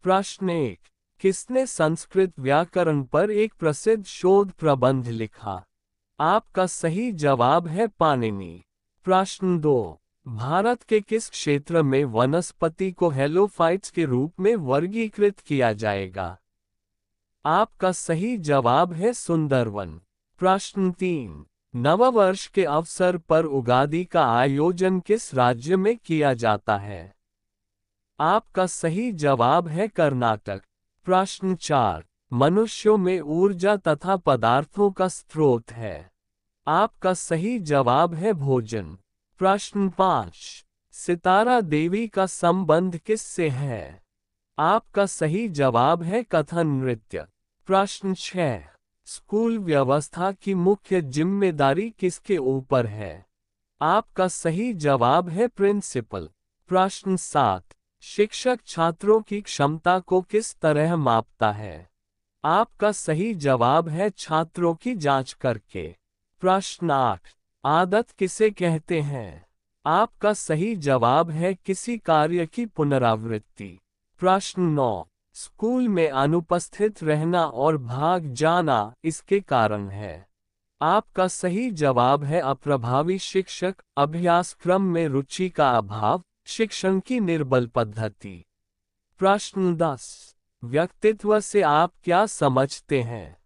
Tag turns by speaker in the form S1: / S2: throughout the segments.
S1: प्रश्न 1। किसने संस्कृत व्याकरण पर एक प्रसिद्ध शोध प्रबंध लिखा? आपका सही जवाब है पाणिनि। प्रश्न 2। भारत के किस क्षेत्र में वनस्पति को हेलोफाइट्स के रूप में वर्गीकृत किया जाएगा? आपका सही जवाब है सुंदरवन। प्रश्न 3। नववर्ष के अवसर पर उगादि का आयोजन किस राज्य में किया जाता है? आपका सही जवाब है कर्नाटक। प्रश्न 4। मनुष्यों में ऊर्जा तथा पदार्थों का स्रोत है। आपका सही जवाब है भोजन। प्रश्न 5। सितारा देवी का संबंध किससे है? आपका सही जवाब है कथन नृत्य। प्रश्न 6। स्कूल व्यवस्था की मुख्य जिम्मेदारी किसके ऊपर है? आपका सही जवाब है प्रिंसिपल। प्रश्न 7। शिक्षक छात्रों की क्षमता को किस तरह मापता है? आपका सही जवाब है छात्रों की जांच करके। प्रश्न 8। आदत किसे कहते हैं? आपका सही जवाब है किसी कार्य की पुनरावृत्ति। प्रश्न 9। स्कूल में अनुपस्थित रहना और भाग जाना इसके कारण है। आपका सही जवाब है अप्रभावी शिक्षक, अभ्यासक्रम में रुचि का अभाव, शिक्षण की निर्बल पद्धति। प्रश्न 10। व्यक्तित्व से आप क्या समझते हैं?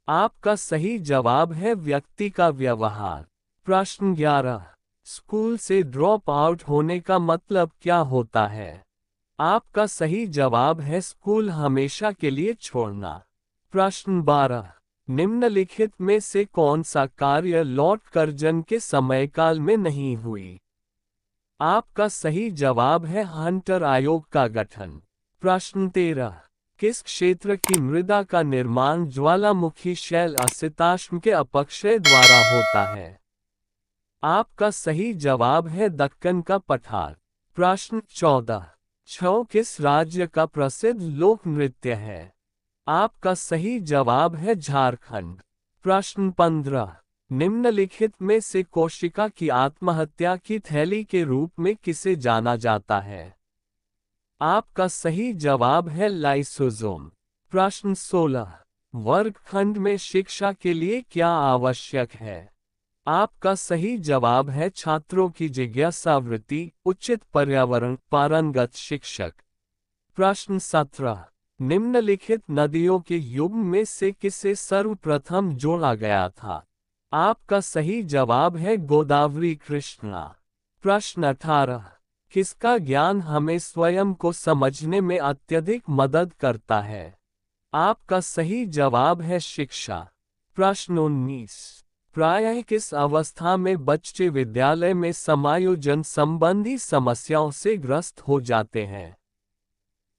S1: आपका सही जवाब है व्यक्ति का व्यवहार। प्रश्न 11। स्कूल से ड्रॉप आउट होने का मतलब क्या होता है? आपका सही जवाब है स्कूल हमेशा के लिए छोड़ना। प्रश्न 12। निम्नलिखित में से कौन सा कार्य लॉर्ड कर्जन के समयकाल में नहीं हुई? आपका सही जवाब है हंटर आयोग का गठन। प्रश्न 13। किस क्षेत्र की मृदा का निर्माण ज्वालामुखी शैल असिताश्म के अपक्षय द्वारा होता है? आपका सही जवाब है दक्कन का पठार। प्रश्न 14। छौ किस राज्य का प्रसिद्ध लोक नृत्य है? आपका सही जवाब है झारखंड। प्रश्न 15। निम्नलिखित में से कोशिका की आत्महत्या की थैली के रूप में किसे जाना जाता है? आपका सही जवाब है लाइसोसोम। प्रश्न 16। वर्गखंड में शिक्षा के लिए क्या आवश्यक है? आपका सही जवाब है छात्रों की जिज्ञासावृत्ति, उचित पर्यावरण, पारंगत शिक्षक। प्रश्न 17। निम्नलिखित नदियों के युग्म में से किसे सर्वप्रथम जोड़ा गया था? आपका सही जवाब है गोदावरी कृष्णा। प्रश्न 18। किसका ज्ञान हमें स्वयं को समझने में अत्यधिक मदद करता है? आपका सही जवाब है शिक्षा। प्रश्न 19। प्रायः किस अवस्था में बच्चे विद्यालय में समायोजन संबंधी समस्याओं से ग्रस्त हो जाते हैं?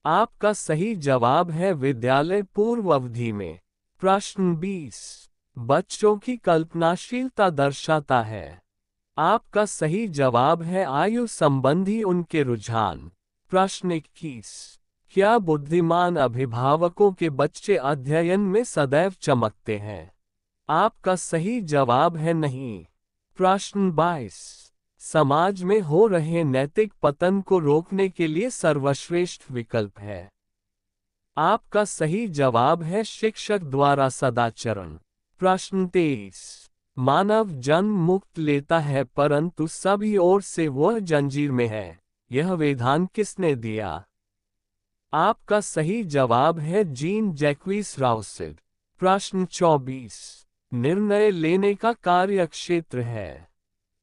S1: आपका सही जवाब है विद्यालय पूर्व अवधि में। प्रश्न 20। बच्चों की कल्पनाशीलता दर्शाता है। आपका सही जवाब है आयु संबंधी उनके रुझान। प्रश्न 21। क्या बुद्धिमान अभिभावकों के बच्चे अध्ययन में सदैव चमकते हैं? आपका सही जवाब है नहीं। प्रश्न 22। समाज में हो रहे नैतिक पतन को रोकने के लिए सर्वश्रेष्ठ विकल्प है। आपका सही जवाब है शिक्षक द्वारा सदाचरण। प्रश्न 23। मानव जन्म मुक्त लेता है परंतु सभी ओर से वह जंजीर में है, यह विधान किसने दिया? आपका सही जवाब है जीन जैक्विस राउसेट। प्रश्न 24। निर्णय लेने का कार्य क्षेत्र है।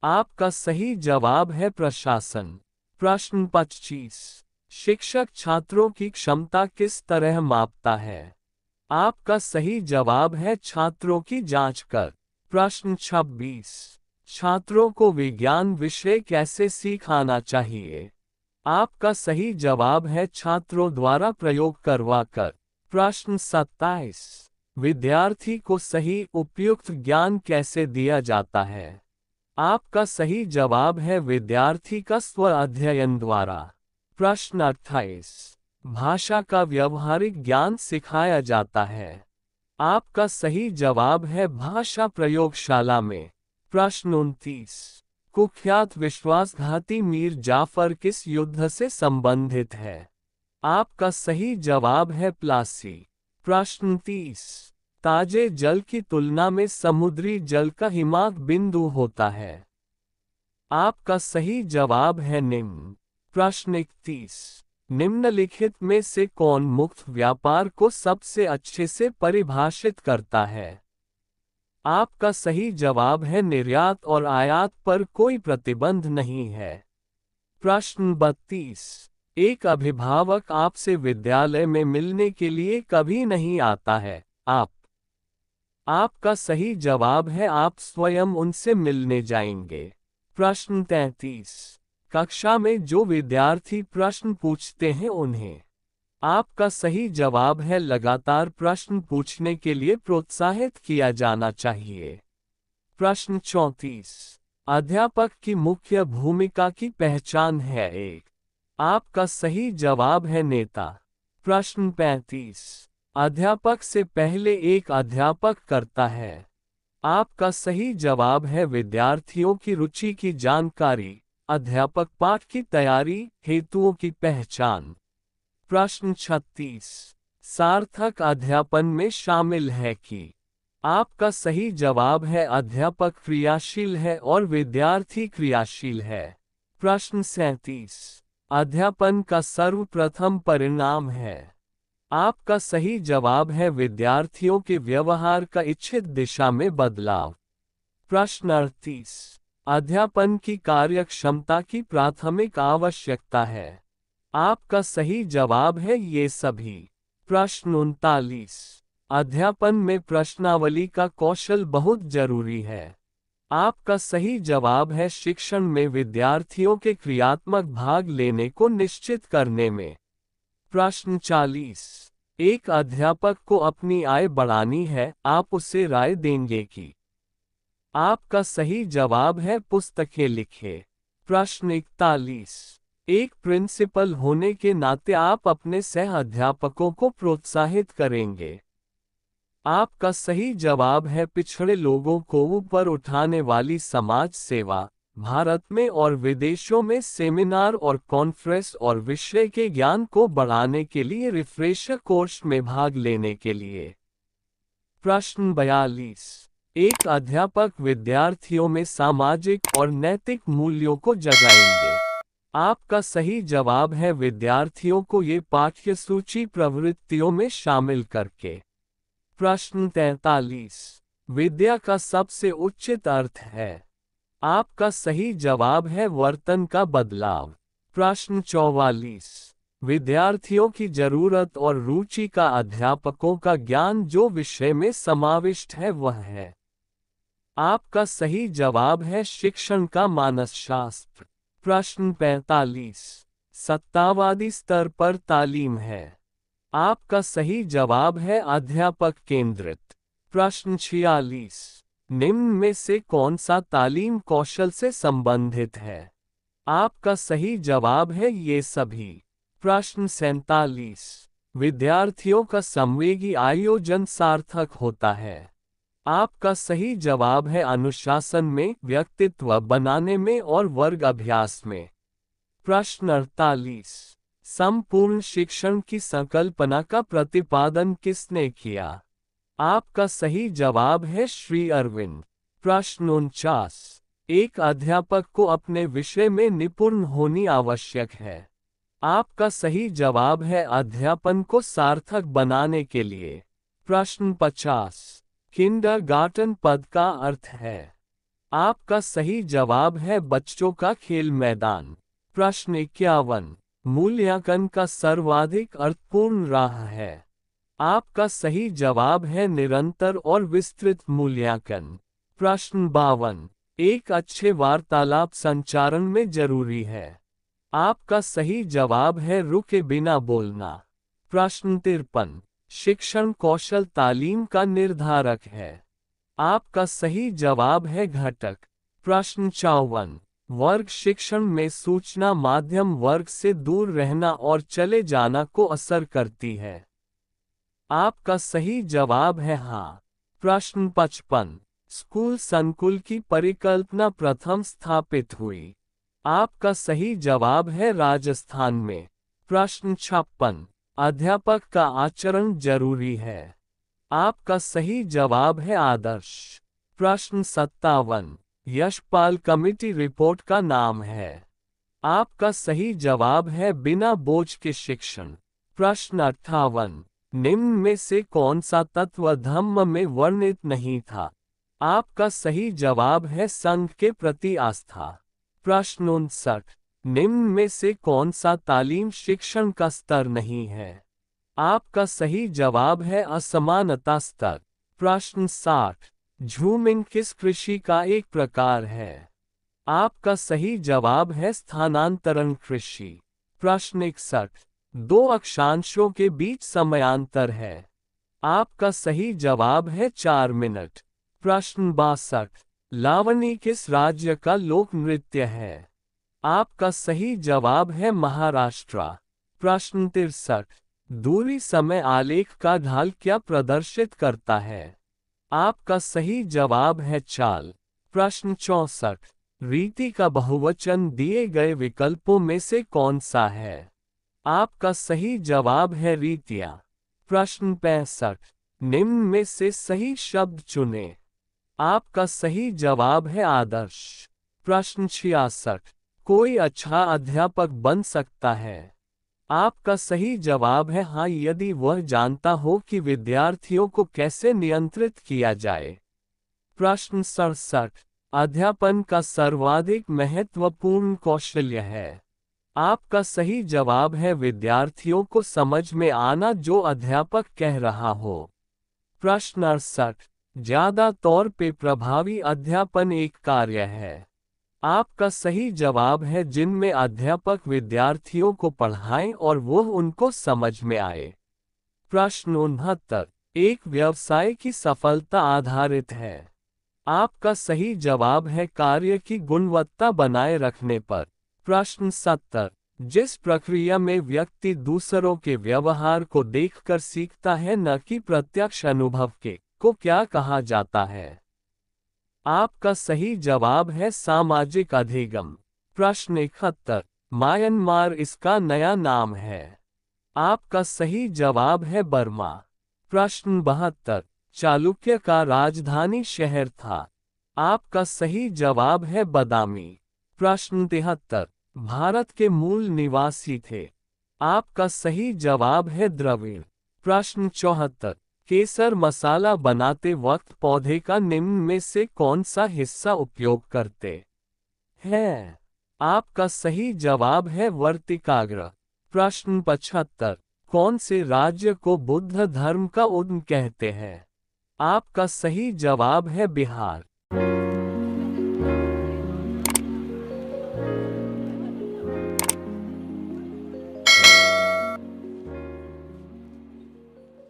S1: आपका सही जवाब है प्रशासन। प्रश्न 25। शिक्षक छात्रों की क्षमता किस तरह मापता है? आपका सही जवाब है छात्रों की जांच कर। प्रश्न 26। छात्रों को विज्ञान विषय कैसे सिखाना चाहिए? आपका सही जवाब है छात्रों द्वारा प्रयोग करवाकर। प्रश्न 27। विद्यार्थी को सही उपयुक्त ज्ञान कैसे दिया जाता है? आपका सही जवाब है विद्यार्थी का स्व अध्ययन द्वारा। प्रश्न 28। भाषा का व्यवहारिक ज्ञान सिखाया जाता है। आपका सही जवाब है भाषा प्रयोगशाला में। प्रश्न 29। कुख्यात विश्वासघाती मीर जाफर किस युद्ध से संबंधित है? आपका सही जवाब है प्लासी। प्रश्न 30। ताजे जल की तुलना में समुद्री जल का हिमांक बिंदु होता है। आपका सही जवाब है निम्न। प्रश्न 31। निम्नलिखित में से कौन मुक्त व्यापार को सबसे अच्छे से परिभाषित करता है? आपका सही जवाब है निर्यात और आयात पर कोई प्रतिबंध नहीं है। प्रश्न 32। एक अभिभावक आपसे विद्यालय में मिलने के लिए कभी नहीं आता है। आपका सही जवाब है आप स्वयं उनसे मिलने जाएंगे। प्रश्न 33। कक्षा में जो विद्यार्थी प्रश्न पूछते हैं उन्हें। आपका सही जवाब है लगातार प्रश्न पूछने के लिए प्रोत्साहित किया जाना चाहिए। प्रश्न 34। अध्यापक की मुख्य भूमिका की पहचान है एक। आपका सही जवाब है नेता। प्रश्न 35। अध्यापक से पहले एक अध्यापक करता है। आपका सही जवाब है विद्यार्थियों की रुचि की जानकारी, अध्यापक पाठ की तैयारी, हेतुओं की पहचान। प्रश्न 36। सार्थक अध्यापन में शामिल है कि। आपका सही जवाब है अध्यापक क्रियाशील है और विद्यार्थी क्रियाशील है। प्रश्न 37। अध्यापन का सर्वप्रथम परिणाम है। आपका सही जवाब है विद्यार्थियों के व्यवहार का इच्छित दिशा में बदलाव। प्रश्न 38। अध्यापन की कार्यक्षमता की प्राथमिक आवश्यकता है। आपका सही जवाब है ये सभी। प्रश्न 39। अध्यापन में प्रश्नावली का कौशल बहुत जरूरी है। आपका सही जवाब है शिक्षण में विद्यार्थियों के क्रियात्मक भाग लेने को निश्चित करने में। प्रश्न 40। एक अध्यापक को अपनी आय बढ़ानी है, आप उसे राय देंगे कि। आपका सही जवाब है पुस्तकें लिखे। प्रश्न 41। एक प्रिंसिपल होने के नाते आप अपने सह अध्यापकों को प्रोत्साहित करेंगे। आपका सही जवाब है पिछड़े लोगों को ऊपर उठाने वाली समाज सेवा, भारत में और विदेशों में सेमिनार और कॉन्फ्रेंस और विषय के ज्ञान को बढ़ाने के लिए रिफ्रेशर कोर्स में भाग लेने के लिए। प्रश्न 42। एक अध्यापक विद्यार्थियों में सामाजिक और नैतिक मूल्यों को जगाएंगे। आपका सही जवाब है विद्यार्थियों को ये पाठ्यसूची प्रवृत्तियों में शामिल करके। प्रश्न 43। विद्या का सबसे उचित अर्थ है। आपका सही जवाब है वर्तन का बदलाव। प्रश्न 44। विद्यार्थियों की जरूरत और रुचि का अध्यापकों का ज्ञान जो विषय में समाविष्ट है वह है। आपका सही जवाब है शिक्षण का मानसशास्त्र। प्रश्न 45। सत्तावादी स्तर पर तालीम है। आपका सही जवाब है अध्यापक केंद्रित। प्रश्न 46। निम्न में से कौन सा तालीम कौशल से संबंधित है? आपका सही जवाब है ये सभी। प्रश्न 47। विद्यार्थियों का संवेगी आयोजन सार्थक होता है। आपका सही जवाब है अनुशासन में, व्यक्तित्व बनाने में और वर्ग अभ्यास में। प्रश्न 48। संपूर्ण शिक्षण की संकल्पना का प्रतिपादन किसने किया? आपका सही जवाब है श्री अरविंद। प्रश्न 49। एक अध्यापक को अपने विषय में निपुण होनी आवश्यक है। आपका सही जवाब है अध्यापन को सार्थक बनाने के लिए। प्रश्न 50। किंडरगार्टन पद का अर्थ है। आपका सही जवाब है बच्चों का खेल मैदान। प्रश्न 51। मूल्यांकन का सर्वाधिक अर्थपूर्ण राह है। आपका सही जवाब है निरंतर और विस्तृत मूल्यांकन। प्रश्न 52। एक अच्छे वार्तालाप संचारण में जरूरी है। आपका सही जवाब है रुके बिना बोलना। प्रश्न 53। शिक्षण कौशल तालीम का निर्धारक है। आपका सही जवाब है घटक। प्रश्न 54। वर्ग शिक्षण में सूचना माध्यम वर्ग से दूर रहना और चले जाना को असर करती है। आपका सही जवाब है हाँ। प्रश्न 55। स्कूल संकुल की परिकल्पना प्रथम स्थापित हुई। आपका सही जवाब है राजस्थान में। प्रश्न 56। अध्यापक का आचरण जरूरी है। आपका सही जवाब है आदर्श। प्रश्न 57। यशपाल कमेटी रिपोर्ट का नाम है। आपका सही जवाब है बिना बोझ के शिक्षण। प्रश्न 58। निम्न में से कौन सा तत्व धम्म में वर्णित नहीं था। आपका सही जवाब है संघ के प्रति आस्था। प्रश्न 59। निम्न में से कौन सा तालीम शिक्षण का स्तर नहीं है। आपका सही जवाब है असमानता स्तर। प्रश्न 60। झूमिंग किस कृषि का एक प्रकार है। आपका सही जवाब है स्थानांतरण कृषि। प्रश्न 61। दो अक्षांशों के बीच समयांतर है। आपका सही जवाब है 4 मिनट। प्रश्न 62। लावनी किस राज्य का लोक नृत्य है। आपका सही जवाब है महाराष्ट्र। प्रश्न 63। दूरी समय आलेख का ढाल क्या प्रदर्शित करता है। आपका सही जवाब है चाल। प्रश्न 64। रीति का बहुवचन दिए गए विकल्पों में से कौन सा है। आपका सही जवाब है रीतियां। प्रश्न 65। निम्न में से सही शब्द चुनें। आपका सही जवाब है आदर्श। प्रश्न 66। कोई अच्छा अध्यापक बन सकता है। आपका सही जवाब है हाँ यदि वह जानता हो कि विद्यार्थियों को कैसे नियंत्रित किया जाए। प्रश्न 67। अध्यापन का सर्वाधिक महत्वपूर्ण कौशल्य है। आपका सही जवाब है विद्यार्थियों को समझ में आना जो अध्यापक कह रहा हो। प्रश्न 68। ज्यादा तौर पे प्रभावी अध्यापन एक कार्य है। आपका सही जवाब है जिनमें अध्यापक विद्यार्थियों को पढ़ाएं और वो उनको समझ में आए। प्रश्न 69। एक व्यवसाय की सफलता आधारित है। आपका सही जवाब है कार्य की गुणवत्ता बनाए रखने पर। प्रश्न 70। जिस प्रक्रिया में व्यक्ति दूसरों के व्यवहार को देखकर सीखता है न कि प्रत्यक्ष अनुभव के, को क्या कहा जाता है। आपका सही जवाब है सामाजिक अधिगम। प्रश्न 71। म्यांमार इसका नया नाम है। आपका सही जवाब है बर्मा। प्रश्न 72। चालुक्य का राजधानी शहर था। आपका सही जवाब है बदामी। प्रश्न 73। भारत के मूल निवासी थे। आपका सही जवाब है द्रविड़। प्रश्न 74। केसर मसाला बनाते वक्त पौधे का निम्न में से कौन सा हिस्सा उपयोग करते हैं। आपका सही जवाब है वर्तिकाग्र। प्रश्न 75। कौन से राज्य को बुद्ध धर्म का उद्गम कहते हैं। आपका सही जवाब है बिहार।